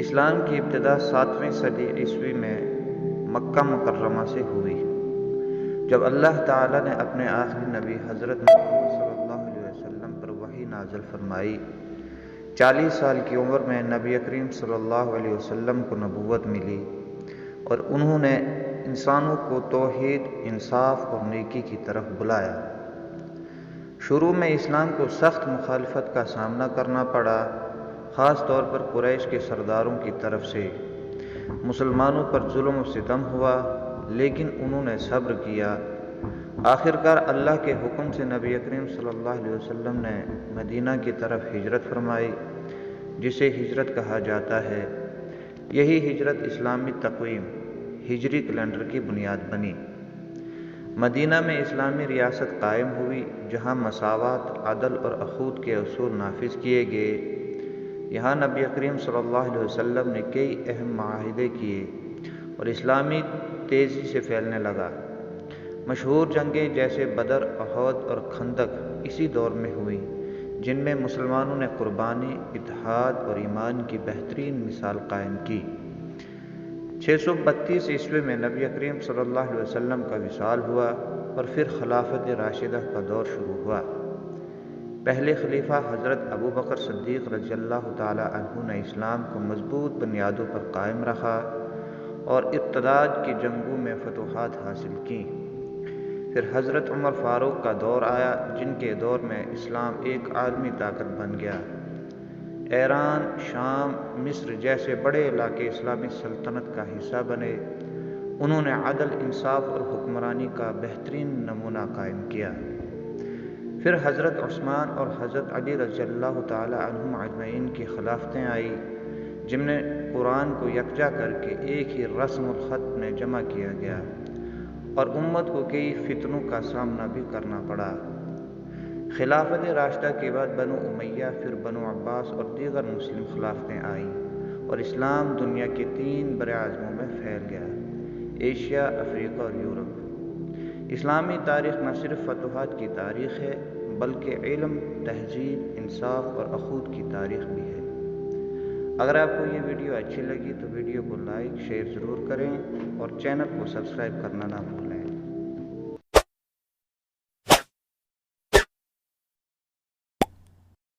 اسلام کی ابتدا 7ویں صدی عیسوی میں مکہ مکرمہ سے ہوئی، جب اللہ تعالیٰ نے اپنے آخری نبی حضرت محمد صلی اللہ علیہ وسلم پر وحی نازل فرمائی۔ 40 سال کی عمر میں نبی کریم صلی اللہ علیہ وسلم کو نبوت ملی اور انہوں نے انسانوں کو توحید، انصاف اور نیکی کی طرف بلایا۔ شروع میں اسلام کو سخت مخالفت کا سامنا کرنا پڑا، خاص طور پر قریش کے سرداروں کی طرف سے۔ مسلمانوں پر ظلم و ستم ہوا، لیکن انہوں نے صبر کیا۔ آخر کار اللہ کے حکم سے نبی کریم صلی اللہ علیہ وسلم نے مدینہ کی طرف ہجرت فرمائی، جسے ہجرت کہا جاتا ہے۔ یہی ہجرت اسلامی تقویم، ہجری کیلنڈر کی بنیاد بنی۔ مدینہ میں اسلامی ریاست قائم ہوئی، جہاں مساوات، عدل اور اخوت کے اصول نافذ کیے گئے۔ یہاں نبی کریم صلی اللہ علیہ وسلم نے کئی اہم معاہدے کیے اور اسلامی تیزی سے پھیلنے لگا۔ مشہور جنگیں جیسے بدر، احد اور خندق اسی دور میں ہوئیں، جن میں مسلمانوں نے قربانی، اتحاد اور ایمان کی بہترین مثال قائم کی۔ 632 عیسوی میں نبی کریم صلی اللہ علیہ وسلم کا وصال ہوا اور پھر خلافت راشدہ کا دور شروع ہوا۔ پہلے خلیفہ حضرت ابو بکر صدیق رضی اللہ تعالی عنہ نے اسلام کو مضبوط بنیادوں پر قائم رکھا اور ارتداد کی جنگوں میں فتوحات حاصل کیں۔ پھر حضرت عمر فاروق کا دور آیا، جن کے دور میں اسلام ایک عالمی طاقت بن گیا۔ ایران، شام، مصر جیسے بڑے علاقے اسلامی سلطنت کا حصہ بنے۔ انہوں نے عدل، انصاف اور حکمرانی کا بہترین نمونہ قائم کیا۔ پھر حضرت عثمان اور حضرت علی رضی اللہ تعالی عنہم اجمعین کی خلافتیں آئیں، جن میں قرآن کو یکجا کر کے ایک ہی رسم الخط میں جمع کیا گیا اور امت کو کئی فتنوں کا سامنا بھی کرنا پڑا۔ خلافت راشدہ کے بعد بنو امیہ، پھر بنو عباس اور دیگر مسلم خلافتیں آئیں اور اسلام دنیا کے 3 براعظموں میں پھیل گیا: ایشیا، افریقہ اور یورپ۔ اسلامی تاریخ نہ صرف فتوحات کی تاریخ ہے، بلکہ علم، تہذیب، انصاف اور اخوت کی تاریخ بھی ہے۔ اگر آپ کو یہ ویڈیو اچھی لگی تو ویڈیو کو لائک، شیئر ضرور کریں اور چینل کو سبسکرائب کرنا نہ بھولیں۔